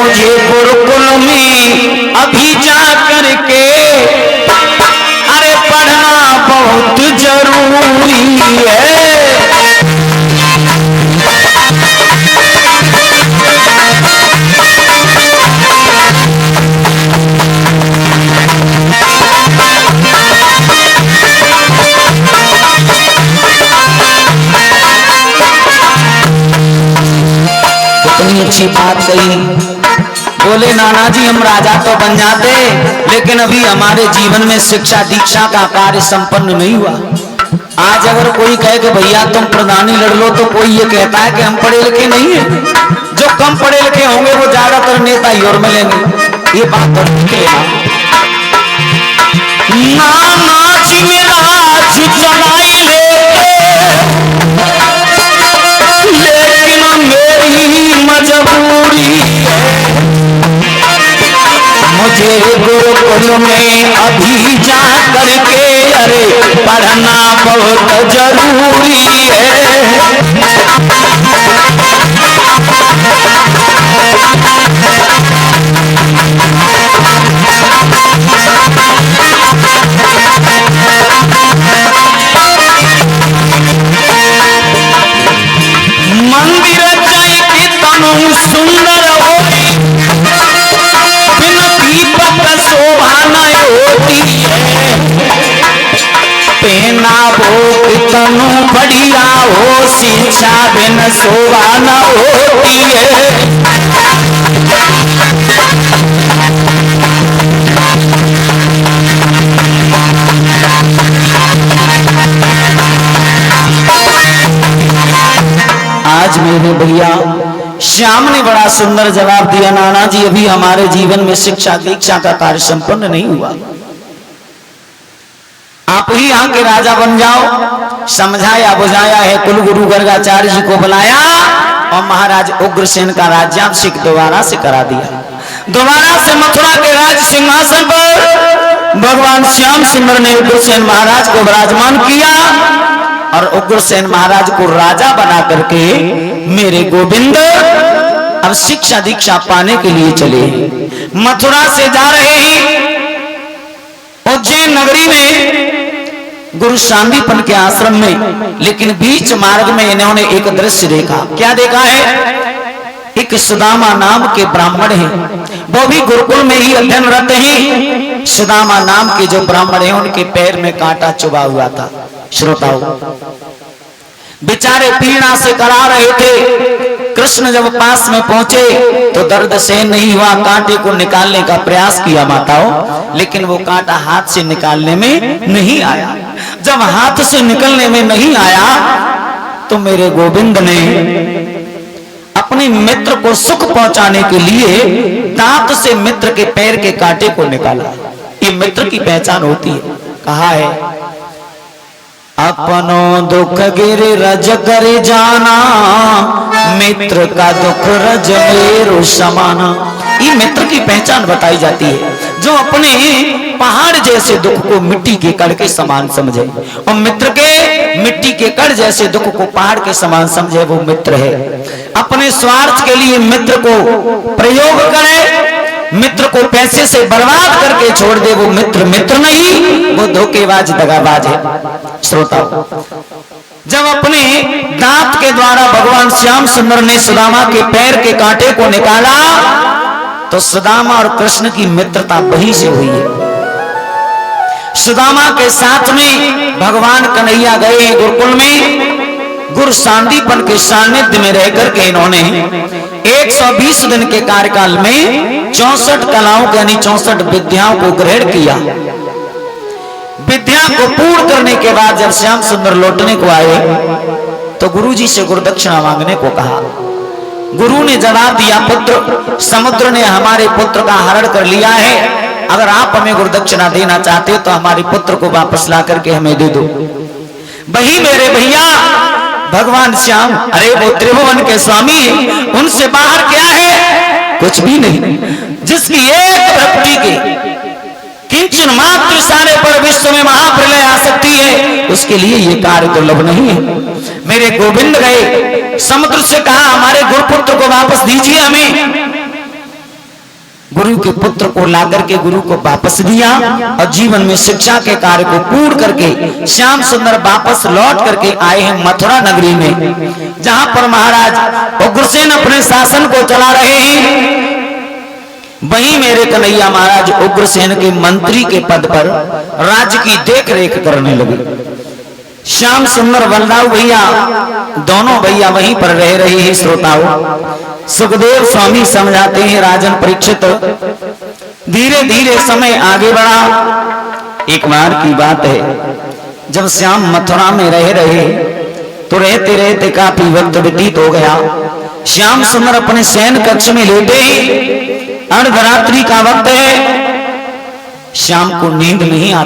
मुझे गुरुकुल में अभी जा करके अरे पढ़ना बहुत जरूरी है। कितनी अच्छी बात कही। बोले नाना जी हम राजा तो बन जाते, लेकिन अभी हमारे जीवन में शिक्षा दीक्षा का कार्य संपन्न नहीं हुआ। आज अगर कोई कहे कि भैया तुम प्रधानी लड़ लो, तो कोई ये कहता है कि हम पढ़े लिखे नहीं है। जो कम पढ़े लिखे होंगे वो ज्यादातर नेता ही और मिलेंगे। ये बात तो नाना जी मेरा चलाई लेकिन मेरी मजबूरी है, मुझे गुरुकुल में अभी जा करके अरे पढ़ना बहुत जरूरी है। मंदिर जाए के तनु सुंदर हो, बिन दीपक शोभा न होती है। पेना भोग तनु बढ़िया हो, शिक्षा बिन शोभा न होती है। आज मेरे भैया श्याम ने बड़ा सुंदर जवाब दिया, नाना जी अभी हमारे जीवन में शिक्षा दीक्षा का कार्य संपन्न नहीं हुआ। आप ही यहाँ के राजा बन जाओ। समझाया बुझाया है, कुल गुरु गर्गाचार्य जी को बुलाया और महाराज उग्रसेन का राज्याभिषेक दोबारा से करा दिया। दोबारा से मथुरा के राज सिंहासन पर भगवान श्याम सुंदर ने उग्रसेन महाराज को विराजमान किया और उग्रसेन महाराज को राजा बना करके मेरे गोविंद अब शिक्षा दीक्षा पाने के लिए चले। मथुरा से जा रहे हैं उज्जैन नगरी में गुरु सांदीपन के आश्रम में, लेकिन बीच मार्ग में इन्होंने एक दृश्य देखा। क्या देखा है? एक सुदामा नाम के ब्राह्मण हैं, वो भी गुरुकुल में ही अध्ययनरत हैं। सुदामा नाम के जो ब्राह्मण हैं उनके पैर में कांटा चुभा हुआ था। श्रोताओं, बेचारे पीड़ा से करा रहे थे। कृष्ण जब पास में पहुंचे तो दर्द सहन नहीं हुआ, कांटे को निकालने का प्रयास किया माताओं, लेकिन वो कांटा हाथ से निकालने में नहीं आया। जब हाथ से निकलने में नहीं आया तो मेरे गोविंद ने अपने मित्र को सुख पहुंचाने के लिए दांत से मित्र के पैर के कांटे को निकाला। ये मित्र की पहचान होती है। कहा है, अपनो दुख गिर रज कर जाना, मित्र का दुख रज मेरु समाना। ये मित्र की पहचान बताई जाती है। जो अपने पहाड़ जैसे दुख को मिट्टी के कण के समान समझे, और मित्र के मिट्टी के कण जैसे दुख को पहाड़ के समान समझे, वो मित्र है। अपने स्वार्थ के लिए मित्र को प्रयोग करे, मित्र को पैसे से बर्बाद करके छोड़ दे, वो मित्र मित्र नहीं, वो धोखेबाज दगाबाज है। श्रोता, जब अपने दांत के द्वारा भगवान श्याम सुंदर ने सुदामा के पैर के कांटे को निकाला तो सुदामा और कृष्ण की मित्रता वहीं से हुई है। सुदामा के साथ में भगवान कन्हैया गए गुरुकुल में। गुरु सांदीपन के सानिध्य में रह करके इन्होंने 120 दिन के कार्यकाल में 64 कलाओं के यानी 64 विद्याओं को ग्रहण किया। विद्या को पूर्ण करने के बाद जब श्याम सुंदर लौटने को आए तो गुरुजी से गुरुदक्षिणा मांगने को कहा। गुरु ने जवाब दिया, पुत्र, समुद्र ने हमारे पुत्र का हरण कर लिया है। अगर आप हमें गुरुदक्षिणा देना चाहते हो तो हमारे पुत्र को वापस ला करके हमें दे दो। वही मेरे भैया भगवान श्याम, अरे वो त्रिभुवन के स्वामी, उनसे बाहर क्या है? कुछ भी नहीं। जिसकी एक प्रकृति के किंचन मात्र सारे पर विश्व में महाप्रलय आ सकती है, उसके लिए ये कार्य दुर्लभ नहीं है। मेरे गोविंद गए, समुद्र से कहा हमारे गुरुपुत्र को वापस दीजिए हमें। गुरु के पुत्र को लाकर के गुरु को वापस दिया और जीवन में शिक्षा के कार्य को पूर्ण करके श्याम सुंदर वापस लौट करके आए हैं मथुरा नगरी में, जहां पर महाराज उग्रसेन अपने शासन को चला रहे हैं। वहीं मेरे कन्हैया महाराज उग्रसेन के मंत्री के पद पर राज्य की देख रेख करने लगे। श्याम सुंदर बलराव भैया दोनों भैया वहीं पर रह रहे हैं। श्रोताओं, सुखदेव स्वामी समझाते हैं राजन परीक्षित, धीरे धीरे समय आगे बढ़ा। एक बार की बात है, जब श्याम मथुरा में रह रहे तो रहते रहते काफी वक्त व्यतीत हो गया। श्याम सुंदर अपने शयन कक्ष में लेटे, अर्धरात्रि का वक्त है, श्याम को नींद नहीं आती।